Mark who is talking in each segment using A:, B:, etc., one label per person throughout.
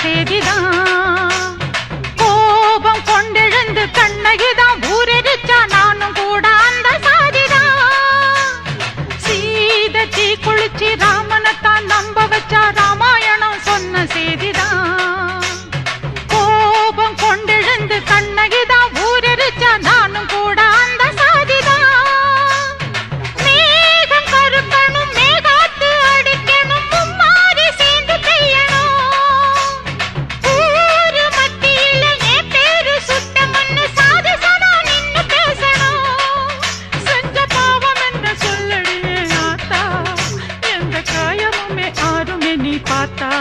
A: செய்திதான். கோபம் கொண்டெழுந்து கண்ணகிதான் ஊரெரிச்சா நானும் கூட அந்த சாதிதான். சீதை தீ குளிச்சு ராமனைத்தான் நம்ப வச்சா ராமாயணம் சொன்ன செய்திதான். கோபம் கொண்டெழுந்து கண்ணகிதான் ஊரெரிச்சா நானும் கூட அந்த சாதிதான். மேகம் கருக்கணும் மேகாத்து அடிக்கணும் மும்மாரி சேர்ந்து பெய்யணும். ஊரு மத்தியில என் பேரு சுத்தம்னு சாதி சனா நின்னு பேசணும். செஞ்ச பாவம் என்ன சொல்லடியே ஆத்தா, எந்த காயமுமே ஆறுமே நீ பார்த்தா.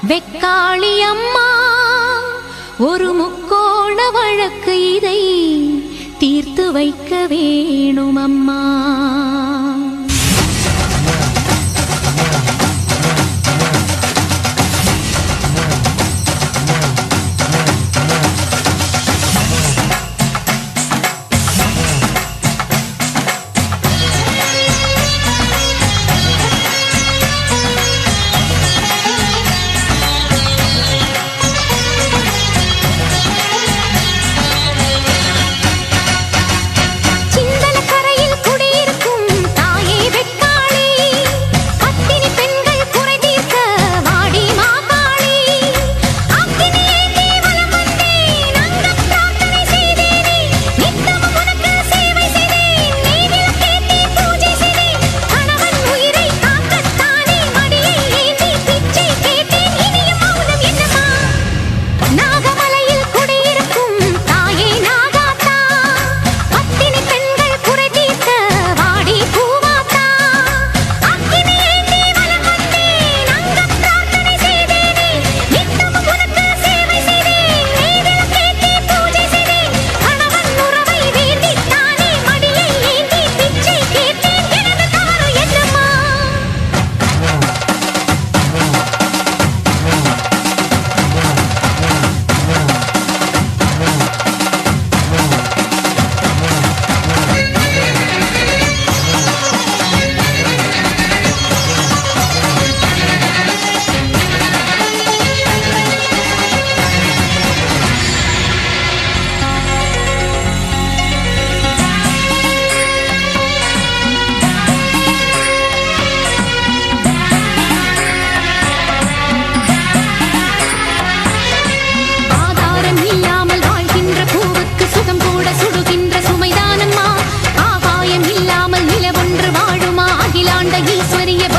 B: வெக்காளியம்மா ஒரு முக்கோண வழக்கு இதை தீர்த்து வைக்க வேணுமம்மா.
C: சிந்தன கரையில் குடி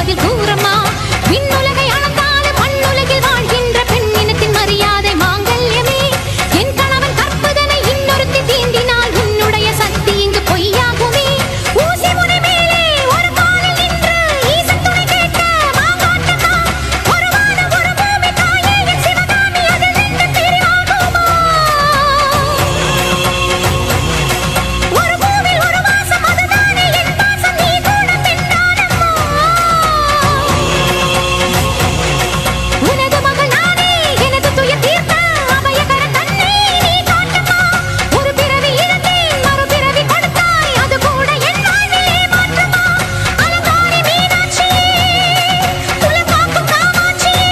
B: பதில் கூறம்மா. விண்ணுலகை அளந்தாலும் மண்ணுலகில் வாழ்கின்ற பெண்ணினத்தின் மரியாதை மாங்கல்யமே. என் கணவன் கற்பதனை இன்னொருத்தி தீண்டினால் உன்னுடைய சக்தி இங்கு பொய்யாகுமே. ஊசி முனை மேலே ஒரு காலில் நின்று ஈசன் துணை கேட்ட மாங்காட்டம்மா. ஒரு வானம் ஒரு பூமி தாயே என் சிவகாமி அதில் நின்று தெரிவாகுமா. ஒரு பூவில் ஒரு வாசம் அதுதானே என் பாசம் நீ கூட பெண்ணானம்மா. உனது மகள் நானே எனது துயர் தீர்த்த அபயகர கண்ணே நீ காட்டம்மா. ஒரு பிறவி இழந்தேன் மறுபிறவி கொடுத்தாய் அது கூட என் வாழ்விலே மாற்றமா. அலங்காரி மீனாட்சியே குலம் காக்கும் காமாட்சியே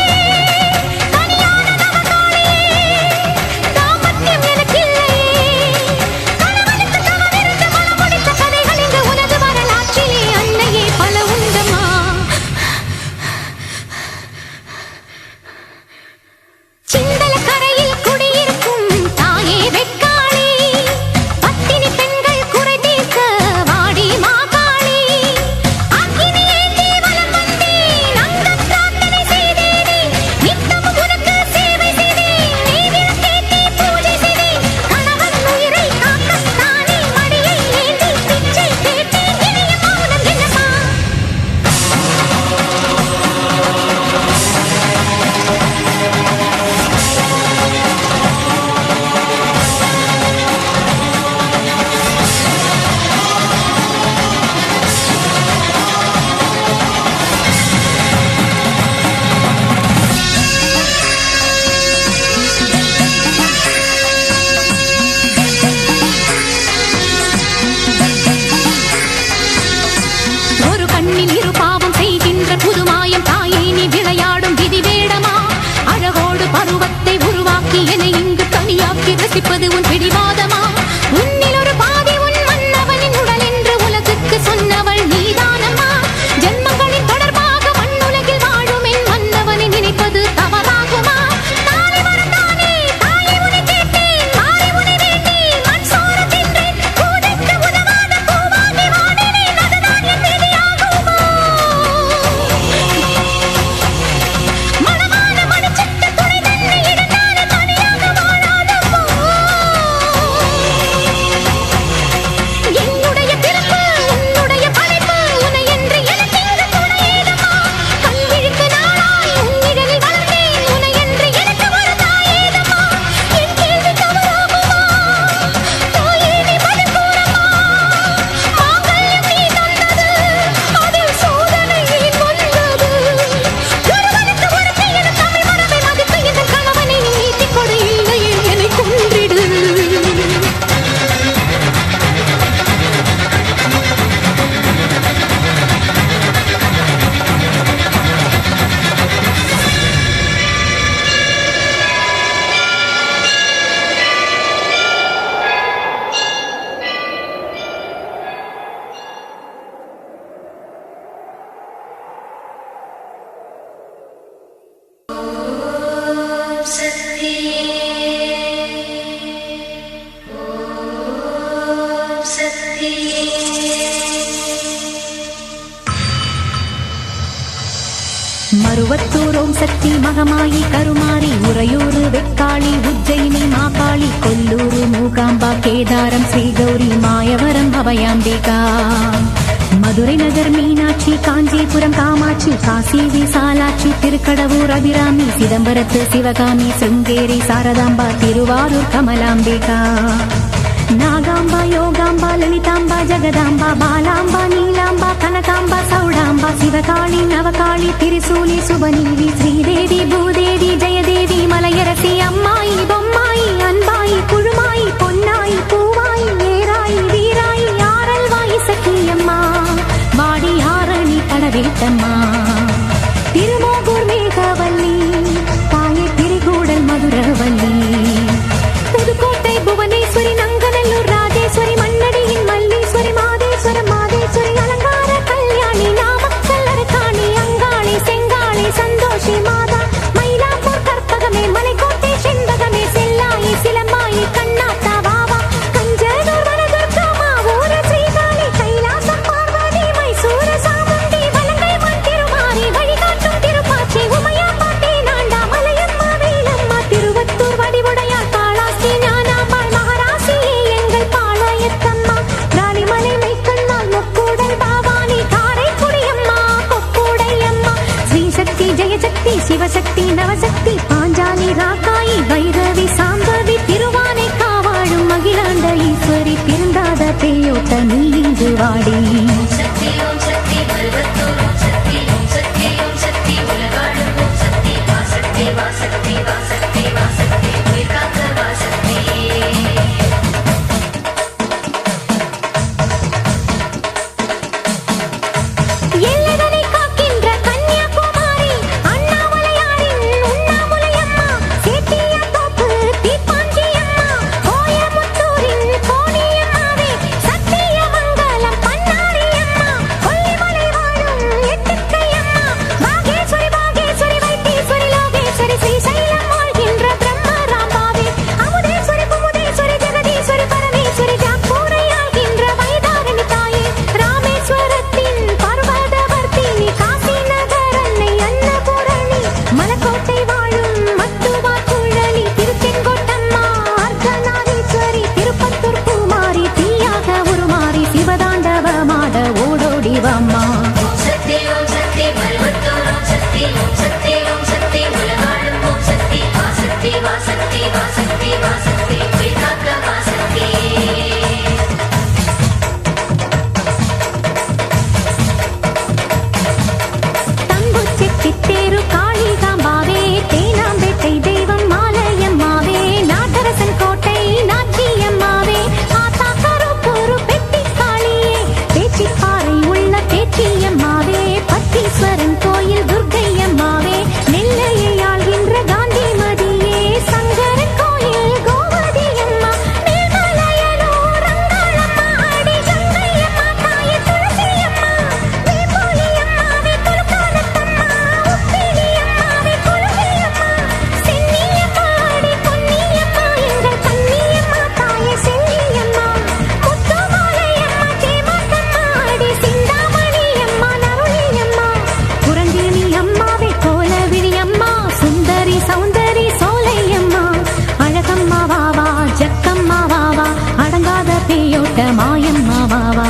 B: கனியான நவகாளியே தாம்பத்தியம் எனக்கில்லையே. கணவனுக்கு தவமிருந்து மனம் முடித்த கதைகள் இங்கு உனது வரலாற்றிலே அன்னையே பல உண்டம்மா. சிந்தல கரையில் குடியிருக்கும் தாயே வெக்காளி. பத்தினி பெண்கள் குறை தீர்க்க வாடி மாகாளி. அக்கினி ஏந்தி வலம் வந்தேன் அங்கம் பிரார்த்தனை செய்தேனே. நித்தமும் உனக்கு சேவை செய்தேன் நீ விளக்கேற்றி பூஜை செய்தேன். கணவன் உயிரை காக்கத்தானே மடியை ஏந்தி பிச்சை கேட்டேன். இனிய மௌனம் என்னம்மா. ஒரு கண்ணில் இரு பாவம் செய்கின்ற புதுமாயம் தாயை நீ விளையாடும் விதி வேடமா. அழகோடு பருவத்தை உருவாக்கி என்னை இங்கு தனியாக்கி ரசிப்பது உன் பிடிவாதமா. உன்னில் ஒரு பாதி உன் மன்னவனின் உடல் என்று உலகுக்கு சொன்னவள் நீதானம்மா. ஜென்மங்களின் தொடர்பாக மண்ணுலகில் வாழும் என் மன்னவனை நினைப்பது தவறாகுமா. தாலி மறந்தானே தாயை உன்னை கேட்டேன் மாறி உன்னை வேண்டேன் மண் சோறு தின்றேன். பூஜைக்கு உதவாத பூவாகி வாடினேன் அதுதான் என் விதியாகுமா. மணமான மணிச்சிட்டு துணை தன்னை இடத்தாலே தனியாக வாழாதம்மா. என்னுடைய பிறப்பு உன்னுடைய படைப்பு உன்னை என்று எனக்கு இங்கு துணையேதம்மா. கண்விழிக்கு நாளாய் உன்னிடலில் வளர்ந்தேன் உன்னை என்று எனக்கு ஒரு தாயேதம்மா. என் கேள்வி தவறாகுமா தாயே நீ பதில் கூறம்மா. மாங்கல்யம் நீ தந்தது அதில் சோதனை வந்தது. ஒருவனுக்கு ஒருத்தி என தமிழ் மரபை மதித்து இந்த கணவனை நீ நீட்டிக் கொடு இல்லையே என்னை கொன்றிடு. மருவத்தூர் ஓம் சக்தி மகமாயி கருமாரி உறையூரு வெக்காளி உஜ்ஜயினி மாகாளி கொல்லூரு மூகாம்பா கேதாரம் ஸ்ரீகௌரி மாயவரம் அபயாம்பிகா. மதுரை நகர் மீனாட்சி காஞ்சிபுரம் காமாட்சி காசி விசாலாட்சி திருக்கடவூர் அபிராமி சிதம்பரத்து சிவகாமி சிருங்கேரி சாரதாம்பா திருவாரூர் கமலாம்பிகா. நாகாம்பா யோகாம்பா லலிதாம்பா ஜெகதாம்பா பாலாம்பா நீலாம்பா கனகாம்பா சௌடாம்பா சிவகாளி நவகாளி திரிசூலி சுபநீவி ஸ்ரீதேவி பூதேவி ஜெயதேவி மலையரசி அம்மாயி பொம்மாயி அன்பாயி குழுமாயி பொன்னாயி பூவாயி ஏராயி வீராயி ஆரல்வாயி சக்கியம்மா வாடி ஆரணி கடவேட்டம்மா. திருமோகூர் மேகவல்லி தாயை திரிகூடல் மதுரவல்லி புதுக்கோட்டை புவனேஸ்வரி நங்கநல்லூர் ராஜேஸ்வரி மண்ணடியின் மல்லீஸ்வரி மாதேஸ்வரம் மாதேஸ்வரி அலங்கார கல்யாணி நாமக்கல் அரக்காணி அங்காளி செங்காளி சந்தோஷி மாதா மயிலாப்பூர் கற்பகமே மலைக்கோட்டை செண்பகமே செல்லாயி சிலம்பாயி கண்ணாத்தா வாவா கஞ்சனூர் வனதுர்கா மாவூர ஸ்ரீகாளி கைலாசம் பார்வதி மைசூர சாமுண்டி வலங்கை மண் திருமா வாடி எல்லைகளை காக்கின்ற கன்னியாகுமரி அண்ணாமலையாரின் உண்ணாமுலையம்மா சேத்தியாத்தோப்பு தீப்பாஞ்சியம்மா கோயமுத்தூரின் கோணியம்மாவே சத்தியமங்கலம் பன்னாரியம்மா கொல்லிமலை வாழும் எட்டுக்கையம்மா பாகேஸ்வரி பாகேஸ்வரி வைத்தீஸ்வரி லோகேஸ்வரி ஸ்ரீசைலம் வாழ்கின்ற பிரம்மராம்பாவே அமுதேஸ்வரி குமுதேஸ்வரி ஜெகதீஸ்வரி பரமேஸ்வரி ஜாப்பூரையாகின்ற வைதாரணி தாயே ராமேஸ்வரத்தின் பர்வதவர்த்தினி காசி நகர் அன்னை அன்னபூரணி மலக்கோட்டை வாழும் மட்டுவார் குழலி திருச்செங்கோட்டம்மா அர்த்தநாரீஸ்வரி திருப்பத்தூர் பூமாரி தீயாக உருமாறி சிவதாண்டவமாட ஓடோடி வாம்மா தம்புச்செட்டித்தேரு காளிகாம்பாவே தேனாம்பேட்டை தெய்வம் மாலையம்மாவே நாட்டரசன் கோட்டை நாச்சியம்மாவே ஆத்தா கருப்பூரு பெட்டி காளியே பேச்சிப்பாறை உள்ள பேச்சியம்மாவே பத்தீஸ்வரன் கோயில் துர்க்கையம்மாவே நெல்லையை ஆள்கின்ற காந்திமதியே சங்கரன் கோயில் கோவதியம்மா மேல்மலையனூர் அங்காளம்மா அடி கங்கையம்மா தாயே துளசியம்மா வேம்புலியம்மாவே துலுக்கானத்தம்மா உப்பிலியம்மாவே குலவியம்மா சென்னியம்மா அடி பொன்னியம்மா எங்கள் கன்னியம்மா தாயே செல்லியம்மா முத்துமாலையம்மா சேமாத்தம்மா அடி சிந்தாமணியம்மா நருளியம்மா குரங்கிணி அம்மாவே கோலவிழியம்மா சுந்தரி சௌந்தரி சோலையம்மா அழகம்மா வாவா ஜக்கம்மா வாவா அடங்காத பேயோட்ட மாயம்மா வாவா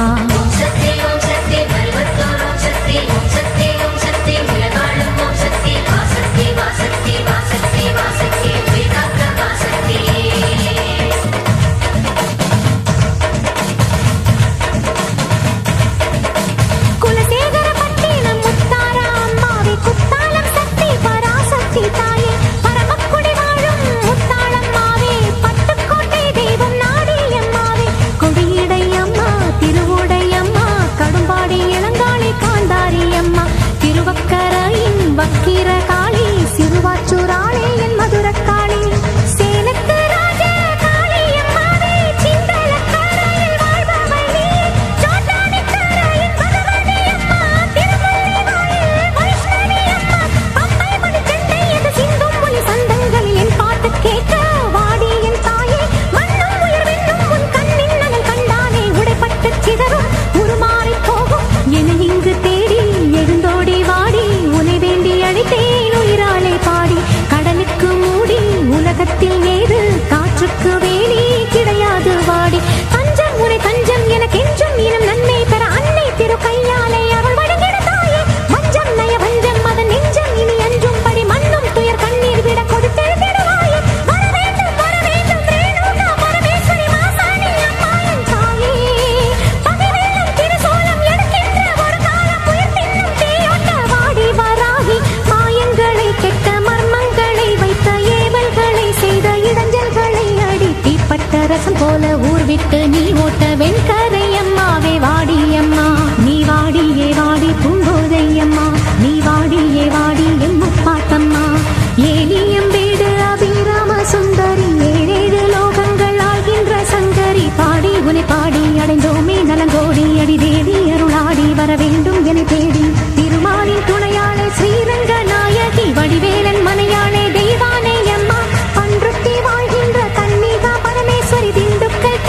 B: குலசேகரப்பட்டினம் முத்தாரா அம்மாவே குத்தாலம் சக்தி பராசக்தி தாயே பரமக்குடி வாழும் முத்தாளம்மாவே பட்டுக்கோட்டை தெய்வம் நாடியம்மாவே கொடியடையம்மா திருவுடையம்மா கடும்பாடி இளங்காளி காந்தாரியம்மா திருவக்கரையின் வக்கிர காளி சிறுவாச்சூராளே என் மதுரக்காளி சேலத்து ராஜ காளியம்மாவே சிந்தலக்கரையில் வாழ்பவளே சோட்டானிக்கரையின் பகவதியம்மா திருமல்லிவாயில் வைஷ்ணவியம்மா பம்பை மணிச்சண்டை எது சிந்தும் புலி சந்தங்களில் என் பாட்டு கேட்க வாடி என் தாயே மண்ணும் உயிர் வெண்ணும் உன் கண்ணின் நகல் கண்டானே உடைப்பட்டு சிதறும் உருமாறி போகும் என இங்கு தேடி எழுந்தோடி வாடி உனை வேண்டி அழைத்தேன் உயிராலே பாடி கடலுக்கு மூடி உலகத்தில் ஏது காற்றுக்கு வேலி கிடையாது வாடி தஞ்சம் உரை தஞ்சம் எனக்கென்றும் இனம் நன்மை பெற அன்னை திரு கையாலே அவள் வழங்கிட தாயே வஞ்சம் நய வஞ்சம் அதன் நெஞ்சம் இனி அன்றும் படி மண்ணும் துயர் கண்ணீர் விட கொடுத்தெழுதிடுவாயே வர வேண்டும் ரேணுகா பரமேஸ்வரி மாசாணி அம்மா என் தாயே பகைவெல்லும் திருசூலம் எடுக்கின்ற ஒரு காலம் உயிர் தின்னும் தீயோட்ட வாடி வராகி மாயங்களை கெட்ட மர்மங்களை வைத்த ஏவல்களை செய்த இடைஞ்சல்களை அடி தீப்பட்ட ரசம் போல ஊர் விட்டு நீ ஓட்ட வெண்கரை அம்மாவே வாடியம்மா நீ வாடியே வாடி பூங்கோதையம்மா நீ வாடியே வாடி எம்முப்பாட்டம்மா ஏலியம் வீடு அபிராம சுந்தரி ஏழேழு லோகங்கள் ஆகின்ற சங்கரி பாடி உனை பாடி அடைந்தோமே நலங்கோடி அடி தேடி அருளாடி வர வேண்டும் என தேடி திருமாலின் துணையாளே ஸ்ரீரங்க நாயகி வடிவேலன் மனையாளே தெய்வானை அம்மா பன்ருட்டி வாழ்கின்ற கன்னிகா பரமேஸ்வரி திண்டுக்கல்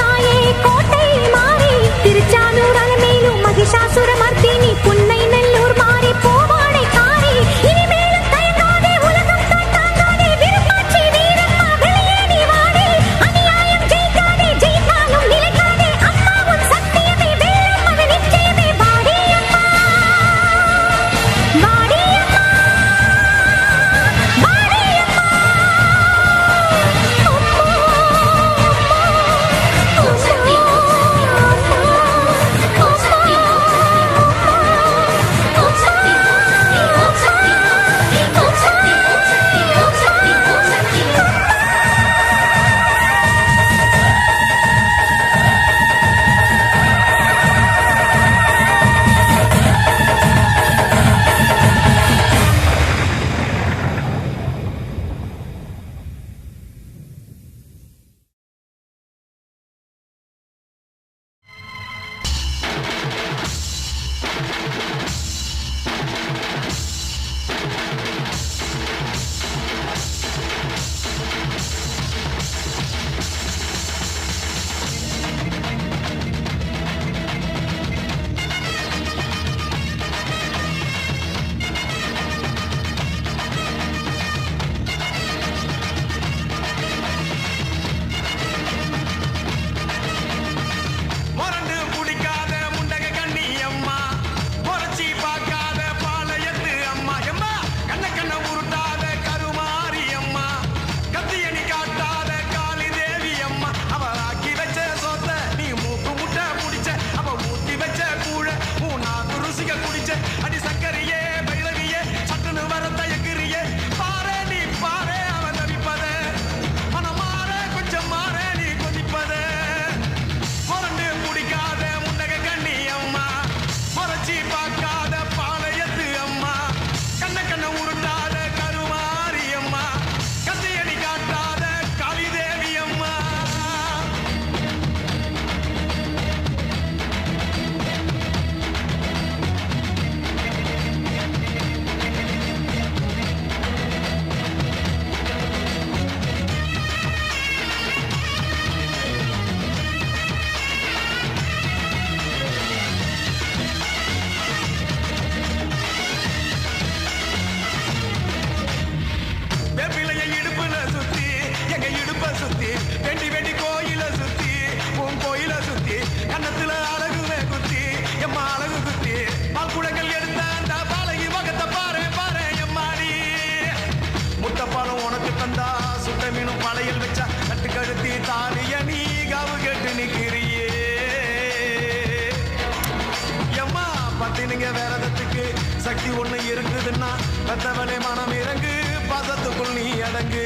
C: நீங்க வேறதத்துக்கு சக்தி ஒண்ணு இருக்குதுன்னா பெத்தவளே மனம் இறங்கு பாசத்துக்குள் நீ அடங்கு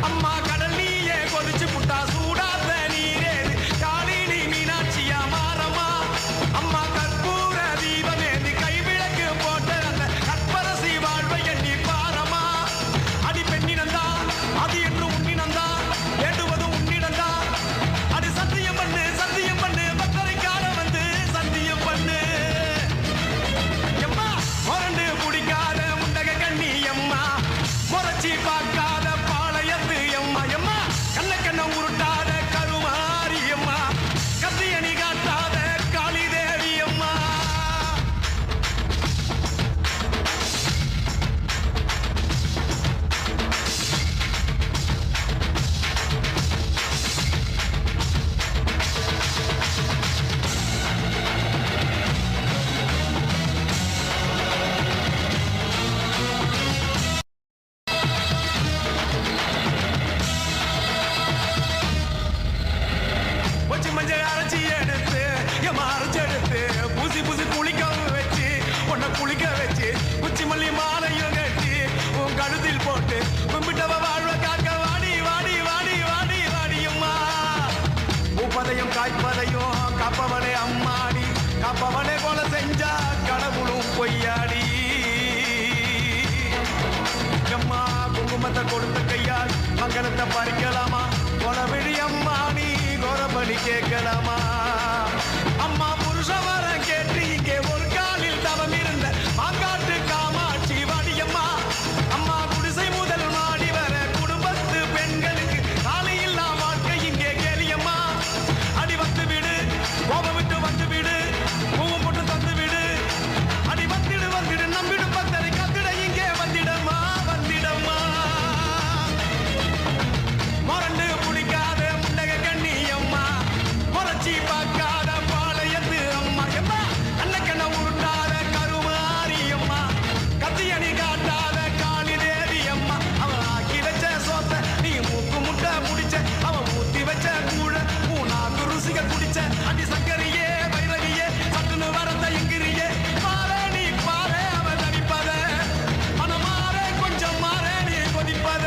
C: அம்மா கடல் நீயே கொதிச்சு புட்டா சூடாத நீரே காளினி மீனாட்சியா மாறமா அம்மா கற்பூர தீபமேந்தி கைவிளக்கு போட்ட அந்த கற்பரசி வாழ்வை எண்ணி பாரமா அடி பெண்ணினந்தா அது என்று உன்னினந்தா ஏடுவது உன்னிடந்தா அடி சத்தியம் பண்ணு பத்தரைக்கார வந்து சத்தியம் பண்ணு எம்மா முரண்டு பிடிக்காத முண்டக கண்ணி எம்மா முறைச்சி பார்க்காத பாளையத்து எம்மா எம்மா கண்ண உருட்டாத கருமாரி எம்மா கத்தியணி காட்டாத காளி தேவி அம்மா வச்சு மஞ்சள் அரைச்சி எடுத்து எம்மா அரைச்சி எடுத்து பூசி குளிக்க வச்சு உன்னை குளிக்க வச்சு உச்சி மல்லி மாலையும் கட்டி உன் கழுத்தில் போட்டு கும்பிட்டவ வாழ்வ காக்க வாடி வாடி வாடி வாடி வாடியம்மா பூப்பதையும் காய்ப்பதையும் காப்பவனே அம்மாடி காப்பவனே போல செஞ்சா கடவுளும் பொய்யாடி அம்மா குங்குமத்தை கொடுத்த கையால் மங்களத்தை பறிக்கலாமா கொலவிழி அம்மா நீ கோரபலி கேட்கலாமா அம்மா புருஷ வர கேட்டு இங்கே ஒரு காலில் தவம் இருந்த மாங்காட்டு காமாட்சி வாடியம்மா அம்மா குடிசை முதல் மாடி வர குடும்பத்து பெண்களுக்கு காலையில்லா வாழ்க்கை இங்கே கேலியம்மா அடி வந்து விடு கோபம் விட்டு வந்து விடு பூவும் போட்டு தந்து விடு அடி வந்துடு நம்பிடு பத்தரை கத்திட இங்கே வந்திடம்மா முரண்டு பிடிக்காத முண்டக கண்ணி அம்மா முறைச்சி பார்க்காத பாளையத்து அம்மா எம்மா கண்ண உருட்டாத கருமாரி அம்மா கத்தியணி காட்டாத காளி தேவி அம்மா அவன் ஆக்கி வச்ச சோத்த நீ மூக்கு முட்டை முடிச்ச அவன் ஊத்தி வச்ச கூழ பூனாக்கு ருசிக குடிச்ச அடி சங்கரியே வைரவியே சட்டுன்னு வரந்த எங்கிரியே பாரு நீ பாரு அவன் தடிப்பத மனமாற கொஞ்சம் மாற நீ கொதிப்பத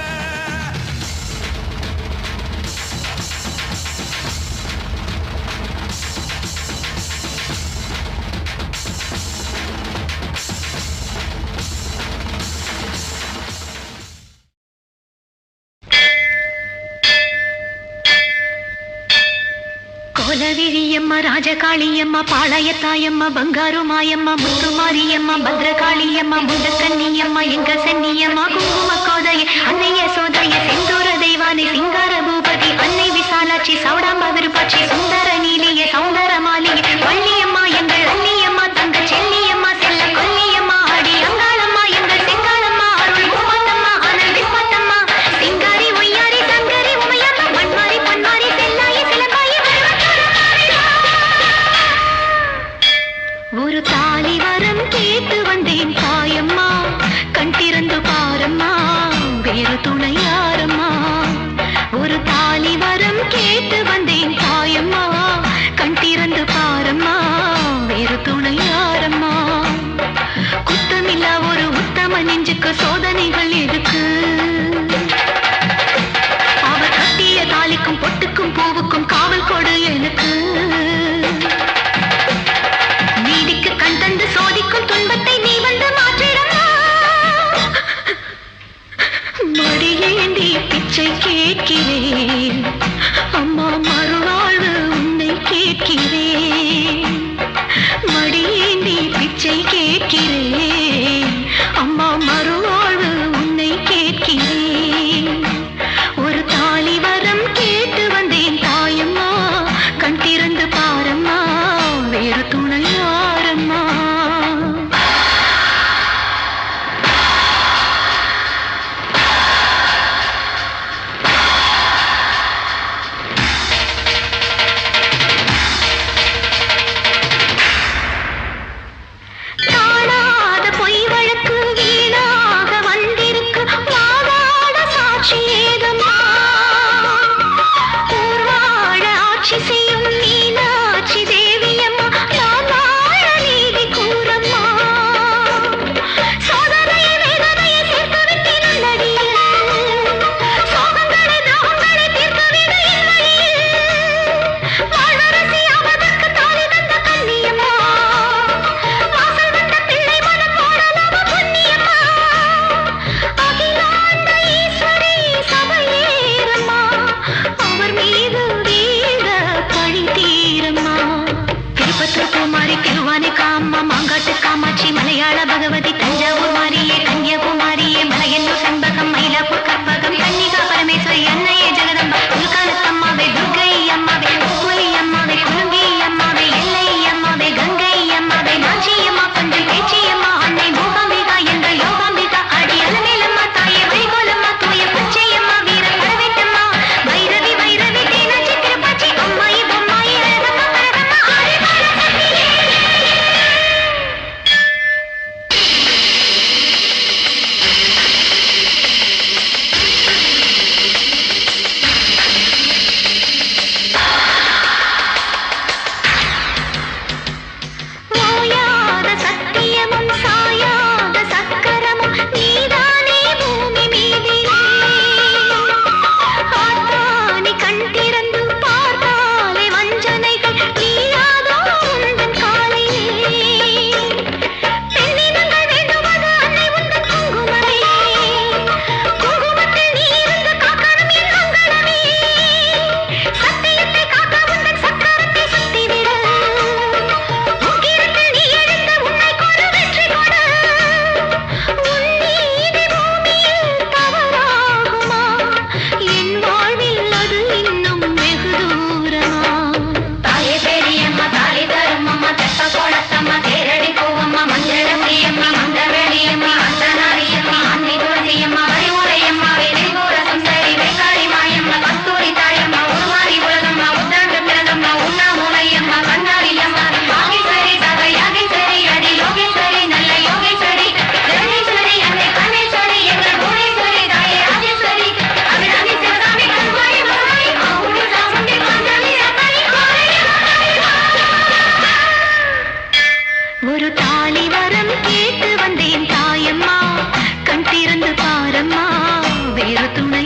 B: கோலவிழியம்மா ராஜகாளியம்மா பாளையத்தாயம்மா பங்காரு மாயம்மா முத்துமாரியம்மா பத்ரகாளியம்மா முண்டக்கன்னியம்மா எங்க சன்னியம்மா குங்கும கோதைய அன்னைய சோதைய செந்தூர தெய்வானை சிங்கார பூபதி அன்னை விசாலாட்சி சௌடாம்ப விருப்பாட்சி சுந்தர நீலிய சௌந்தர மாலிய வள்ளியம்மா எங்கள் அன்னியம்மா தங்க செல்லியம்மா செல்ல கொல்லியம்மா அடி அங்காளம்மா எங்கள் செங்காளம்மா அருள் முப்பத்தம்மா அனல் விஸ்வத்தம்மா சிங்காரி ஒய்யாரி சங்கரி உமையம்மா மண்மாரி பொன்மாரி செல்லாயி சிலம்பாயி ஒரு தாலி வரம் கேட்டு வந்தேன் தாயம்மா கண் திறந்து பாரம்மா வேறு துணை யாரம்மா ஒரு தாலி வரம் கேட்டு வந்தேன் தாயம்மா கண் திறந்து பாரம்மா வேறு துணை யாரம்மா குத்தமில்லா ஒரு உத்தம நெஞ்சுக்கு சோதனைகள் எதுக்கு அவர் கட்டிய தாலிக்கும் பொட்டுக்கும் பூவுக்கும் காவல் கொடு எனக்கு நீதிக்கு கண் தந்து சோதிக்கும் துன்பத்தை நீ வந்து மாற்றிடமா மடியேந்தி பிச்சை கேட்கிறேன் அம்மா மறுவாழ்வு உன்னை கேட்கிறேன் மடியேந்தி பிச்சை கேட்கிறேன் அம்மா மறுவாழ்வு உன்னை கேட்கிறேன் ஒரு தாலி வரம் கேட்டு வந்தேன் தாயம்மா கண் திறந்து பாரம்மா வேறு துணை யாரம்மா தானா
A: தாலி வரம் கேட்டு வந்தேன் தாயம்மா கண் திறந்து பாரம்மா வேறு துணை